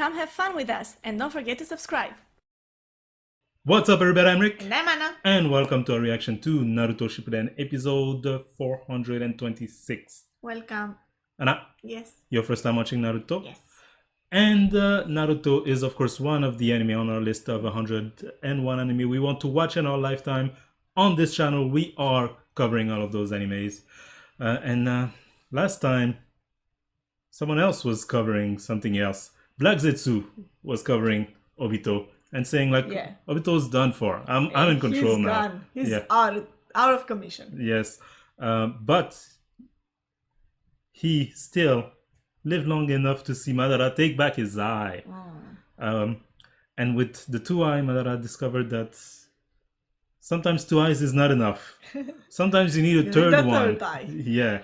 come have fun with us, and don't forget to subscribe. What's up, everybody? I'm Rick. And I'm Anna. And welcome to our reaction to Naruto Shippuden episode 426. Welcome. Anna, Yes. your first time watching Naruto? Yes. And Naruto is, of course, one of the anime on our list of 101 anime we want to watch in our lifetime. On this channel, we are covering all of those animes. And last time, someone else was covering something else. Black Zetsu was covering Obito and saying like, Yeah. Obito's done for. I'm in control He's now. gone. He's Yeah. out of commission. Yes, but he still lived long enough to see Madara take back his eye. And with the two eye, Madara discovered that sometimes two eyes is not enough. Sometimes you need a third one. Third eye. Yeah.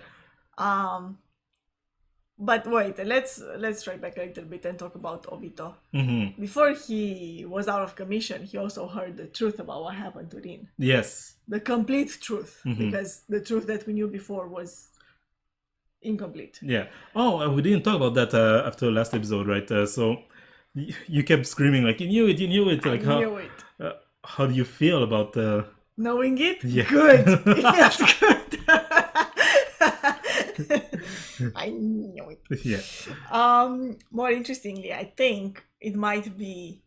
But wait, let's try back a little bit and talk about Obito. Mm-hmm. Before he was out of commission, he also heard the truth about what happened to Rin. Yes. The complete truth, Mm-hmm. because the truth that we knew before was incomplete. Yeah. Oh, and we didn't talk about that after last episode, right? So you kept screaming like, you knew it, you knew it. Like, I knew it. How do you feel about Knowing it? Yeah. Good. It feels good. I knew it. Yeah. More interestingly, I think it might be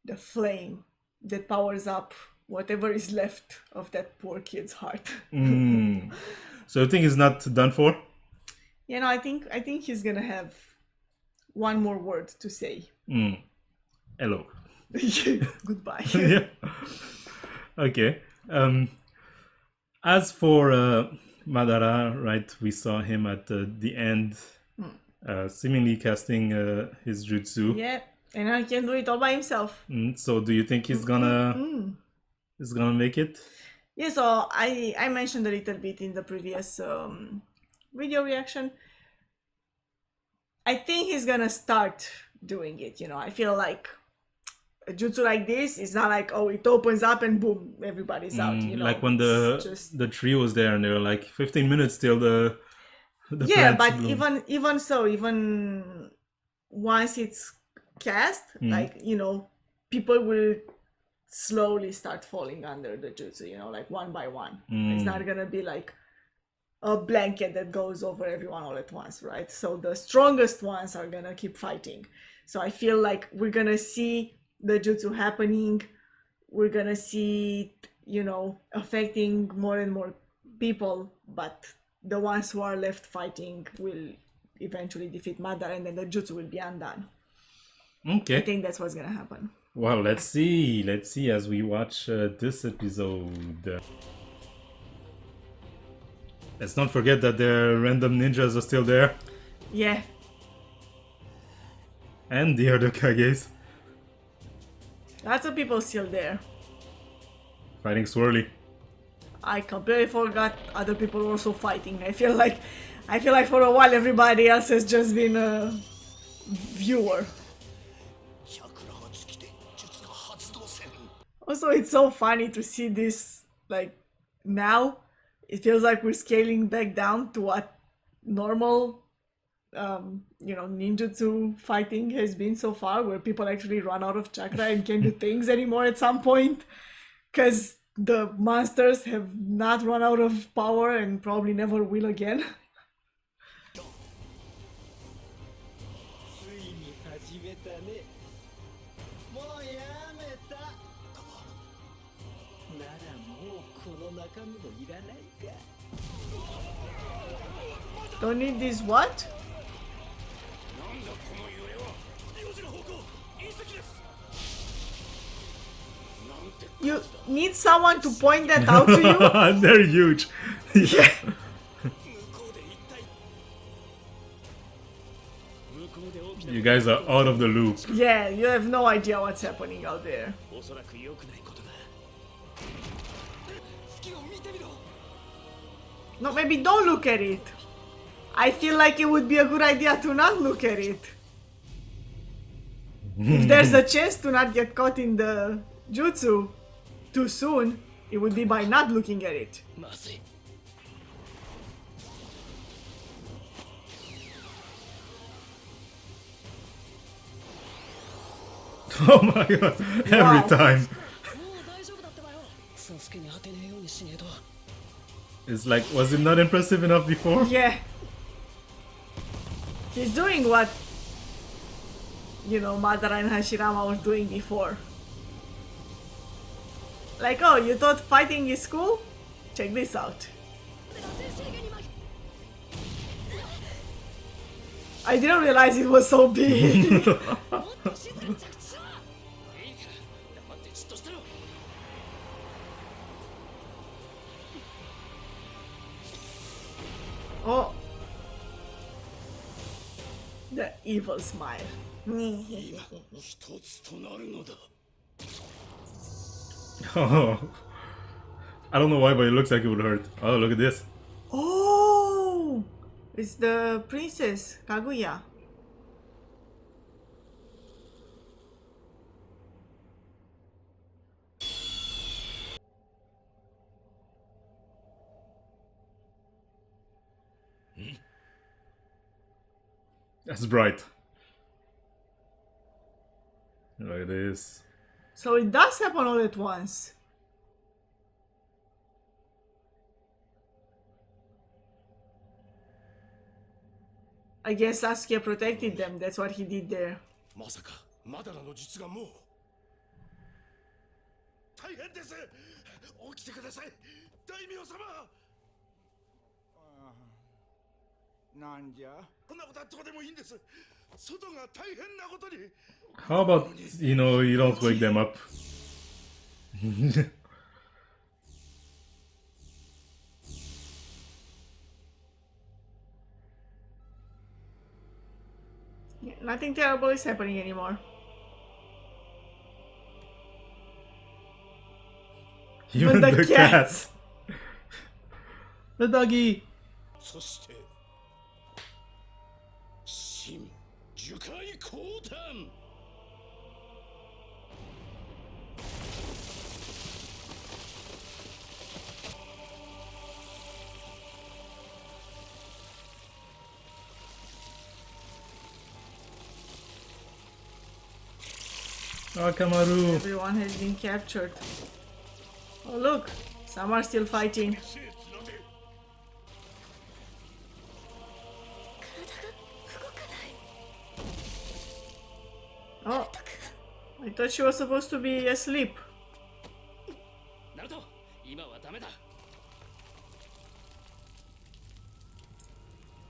the flame that powers up whatever is left of that poor kid's heart. So you think it's not done for? You know, I think he's gonna have one more word to say. Hello. Goodbye. Yeah. Okay. As for Madara, right, we saw him at the end, seemingly casting his jutsu. Yeah, and I can do it all by himself. So do you think he's gonna make it? Yeah, so I mentioned a little bit in the previous video reaction. I think he's gonna start doing it, you know. I feel like a jutsu like this is not like, oh, it opens up and boom, everybody's out, you know. Like when the tree was there and they were like 15 minutes till the yeah, but bloom. even once it's cast, like, you know, people will slowly start falling under the jutsu, you know, like one by one. It's not gonna be like a blanket that goes over everyone all at once, right? So the strongest ones are gonna keep fighting. So I feel like we're gonna see the jutsu happening. We're gonna see it, you know, affecting more and more people, but the ones who are left fighting will eventually defeat Madara, and then the jutsu will be undone. Okay. I think that's what's gonna happen. Well, let's see as we watch this episode. Let's not forget that the random ninjas are still there. Yeah. And the other Kages. Lots of people still there. Fighting Swirly. I completely forgot other people were also fighting. I feel like for a while everybody else has just been a viewer. Also, it's so funny to see this, like, now. It feels like we're scaling back down to what normal, you know, ninjutsu fighting has been so far, where people actually run out of chakra and can't do things anymore at some point. Because the monsters have not run out of power and probably never will again. Don't need this what? You need someone to point that out to you? They're huge. Yeah. You guys are out of the loop. Yeah, you have no idea what's happening out there. No, maybe don't look at it. I feel like it would be a good idea to not look at it. If there's a chance to not get caught in the jutsu too soon, it would be by not looking at it. Oh my god, every time. It's like, was it not impressive enough before? Yeah. He's doing what, you know, Madara and Hashirama was doing before. Like, oh, you thought fighting is cool? Check this out. I didn't realize it was so big. Oh. The evil smile. Oh. I don't know why, but it looks like it would hurt. Oh, look at this. Oh! It's the princess, Kaguya. That's bright. Look at this. So it does happen all at once. I guess Sasuke protected them. That's what he did there. How about, you know, you don't wake them up? Yeah, nothing terrible is happening anymore. Even the the cats. cats. The doggy. Oh, Kamaru. Everyone has been captured. Oh look, some are still fighting. Oh, I thought she was supposed to be asleep.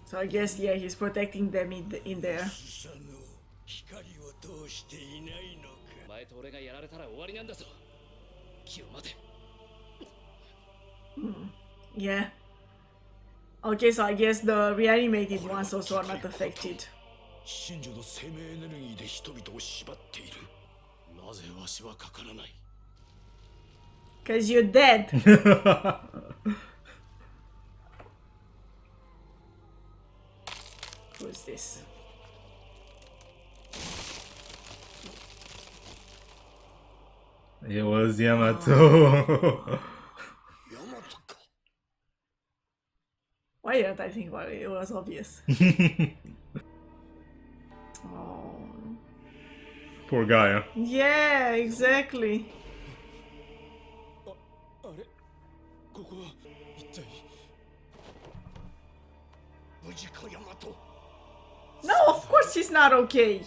So I guess, yeah, he's protecting them in there. Yeah. Okay, so I guess the reanimated ones also are not affected. Because you're dead. Who's this? It was Yamato. Why didn't I think about it? It was obvious. Oh. Poor guy, huh? Yeah, exactly. No, of course she's not okay.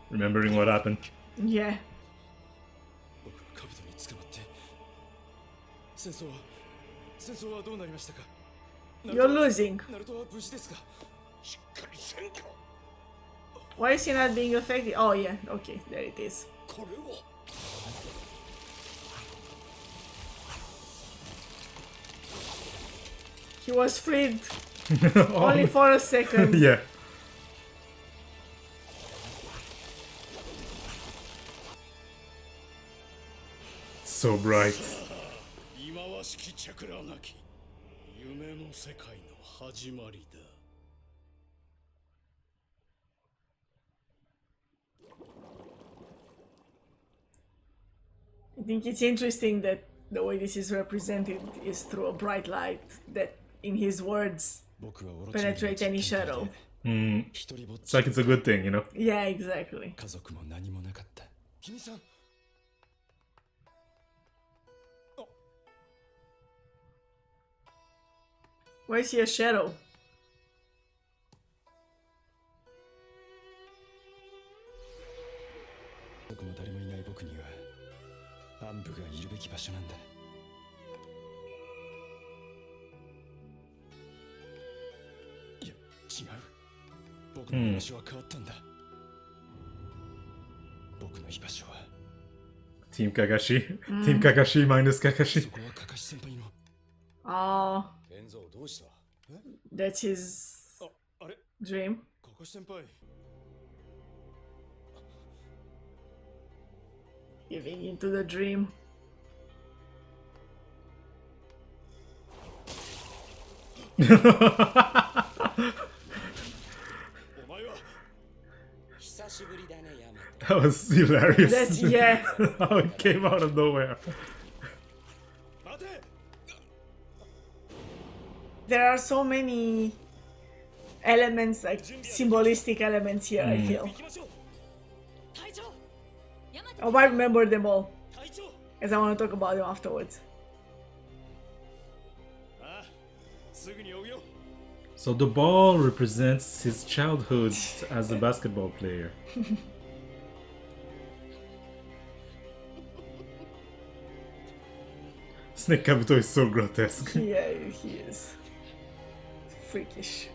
Remembering what happened. Yeah. You're losing. Why is he not being affected? Oh yeah, okay, there it is. He was freed only for a second. Yeah. So bright. I think it's interesting that the way this is represented is through a bright light that in his words penetrate any shadow. It's like it's a good thing, you know? Yeah, exactly. Why is he a shadow? Team Kakashi. Team Kakashi minus Kakashi. Oh, that's his dream. Giving into the dream. That was hilarious. That's, yeah. How it came out of nowhere. There are so many elements, like symbolistic elements here, I feel. I might remember them all, as I want to talk about them afterwards. So the ball represents his childhood as a basketball player. Snake Kabuto is so grotesque. Yeah, he is. Freakish.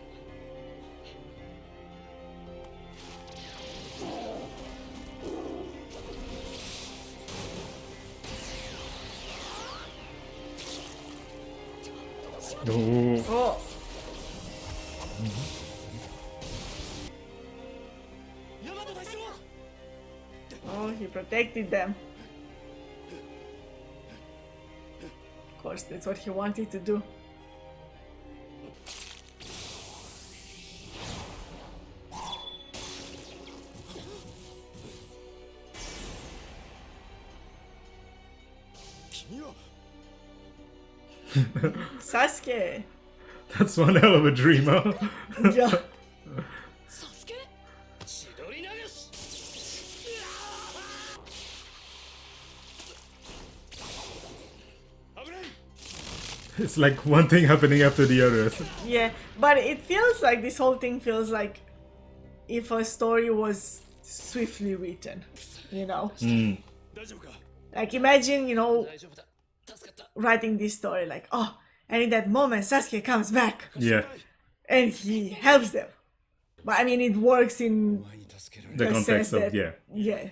No. Oh. Oh, he protected them. Of course, that's what he wanted to do. Sasuke! That's one hell of a dream, huh? Yeah. It's like one thing happening after the other. Yeah, but it feels like this whole thing feels like if a story was swiftly written, you know? Like imagine, you know, writing this story like, oh, and in that moment Sasuke comes back. Yeah. And he helps them. But I mean, it works in The sense context of, that, yeah. yeah.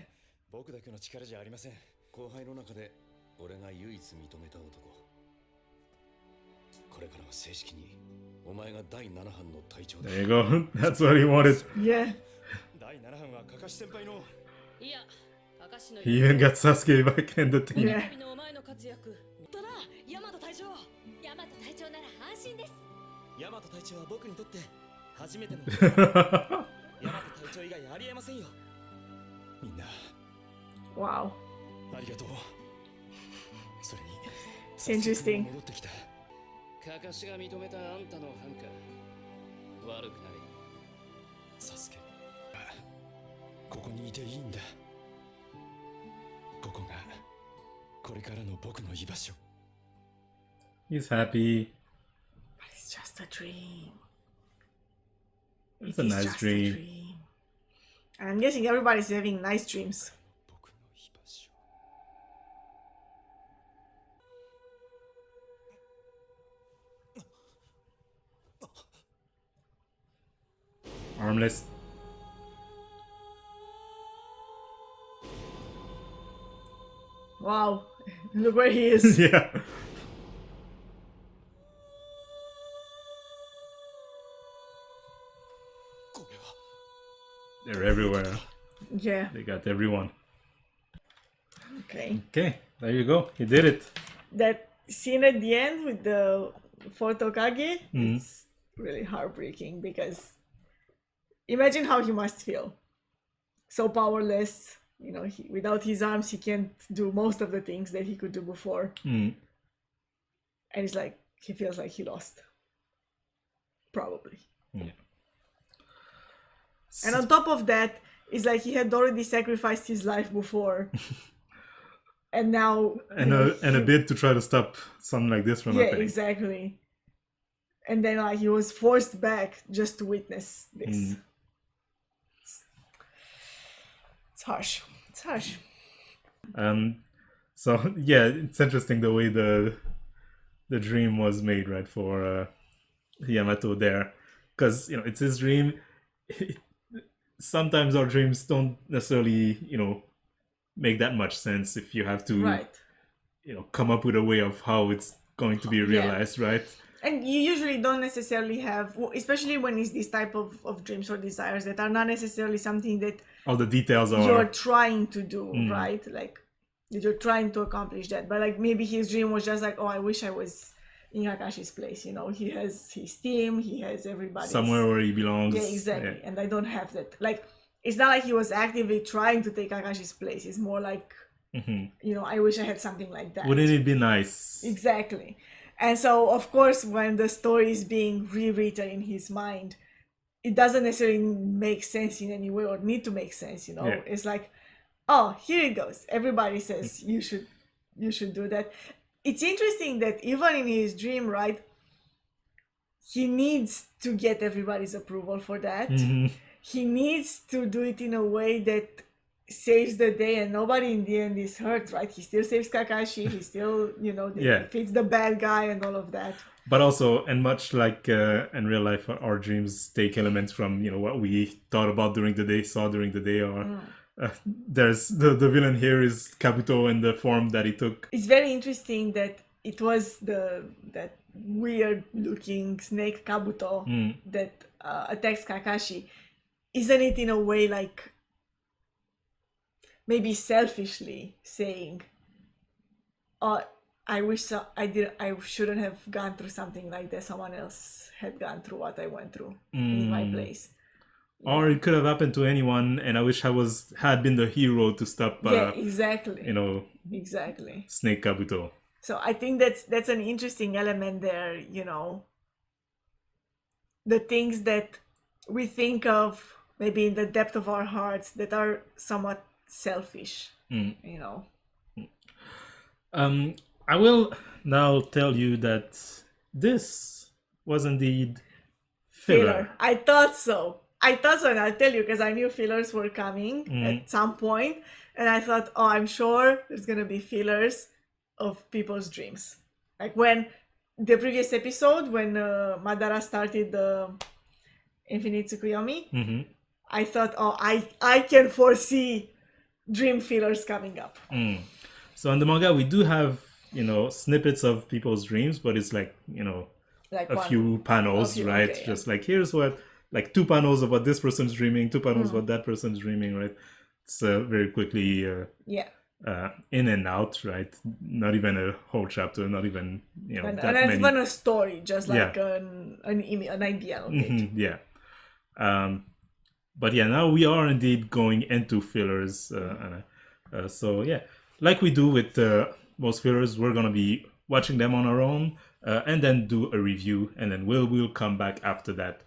僕だけの力じゃありません。後輩の中で俺が唯一認めた男。これからは正式にお前が第7班の隊長だ。 There you go. That's what he wanted. Yeah. 第7班はカカシ先輩の。いや、カカシの He even got Sasuke back in the team. Yeah. のお前の活躍。だな、ヤマト隊長。ヤマト隊長なら安心です。ヤマト隊長は僕にとって初めての。ヤマト隊長以外ありえませんよ。みんな。 Wow. ありがとう。それに。 It's interesting. 戻ってきた。カカシが認めたあんたの班か。悪くない。サスケ。ここにいていいんだ。ここがこれからの僕の居場所。 He's happy. But it's just a dream. It's It a is nice just dream. dream. And I'm guessing everybody's having nice dreams. 僕の居場所。 Armless. Wow. Look where he is. Yeah. They're everywhere. Yeah. They got everyone. Okay. Okay, there you go. He did it. That scene at the end with the Photokage, it's really heartbreaking because imagine how he must feel. So powerless, you know, without his arms, he can't do most of the things that he could do before. And it's like, he feels like he lost. probably. Yeah. And on top of that, it's like he had already sacrificed his life before. And now... And a bit to try to stop something like this from yeah, happening. exactly. And then like he was forced back just to witness this. It's harsh. It's harsh. So yeah, it's interesting the way the dream was made, right, for Yamato there, because it's his dream. Sometimes our dreams don't necessarily make that much sense if you have to Right. come up with a way of how it's going to be realized, right? And you usually don't necessarily have, especially when it's this type of dreams or desires that are not necessarily something that All the details are you're trying to do, right? Like you're trying to accomplish that, but like maybe his dream was just like, oh, I wish I was in Kakashi's place. He has his team, he has everybody somewhere where he belongs. Yeah, exactly. Yeah. And I don't have that. Like it's not like he was actively trying to take Kakashi's place. It's more like I wish I had something like that. Wouldn't it be nice? Exactly. And so, of course, when the story is being rewritten in his mind, it doesn't necessarily make sense in any way or need to make sense, Yeah. It's like, oh, here it goes. Everybody says you should do that. It's interesting that even in his dream, right, he needs to get everybody's approval for that. He needs to do it in a way that saves the day and nobody in the end is hurt, right? He still saves Kakashi, he still defeats the bad guy and all of that. But also, and much like in real life, our dreams take elements from what we thought about during the day, saw during the day, or there's the villain here is Kabuto in the form that he took. It's very interesting that it was that weird looking snake Kabuto that attacks Kakashi. Isn't it in a way like maybe selfishly saying, oh, I wish I shouldn't have gone through something like that. Someone else had gone through what I went through in my place. Or it could have happened to anyone, and I wish I had been the hero to stop. Exactly. Exactly. Snake Kabuto. So I think that's an interesting element there. The things that we think of maybe in the depth of our hearts that are somewhat selfish. I will now tell you that this was indeed filler. I thought so, and I'll tell you because I knew fillers were coming at some point, and I thought, oh, I'm sure there's gonna be fillers of people's dreams. Like when the previous episode, when Madara started the Infinite Tsukuyomi, I thought, oh, I can foresee dream fillers coming up. So in the manga, we do have snippets of people's dreams, but it's like a few panels, right? Okay, just like here's what, like 2 panels of what this person's dreaming, 2 panels of what that person's dreaming, right? It's very quickly in and out, right? Not even a whole chapter, not even not even a story, just like an idea of it. But yeah, now we are indeed going into fillers, so yeah, like we do with most fillers, we're gonna be watching them on our own, and then do a review, and then we'll come back after that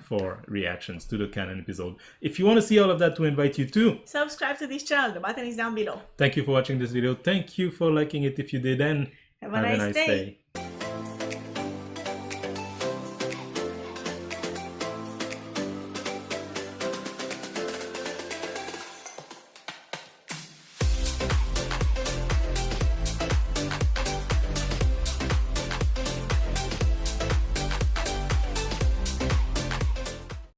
for reactions to the canon episode. If you want to see all of that, we invite you to subscribe to this channel. The button is down below. Thank you for watching this video. Thank you for liking it if you did, and have a nice day.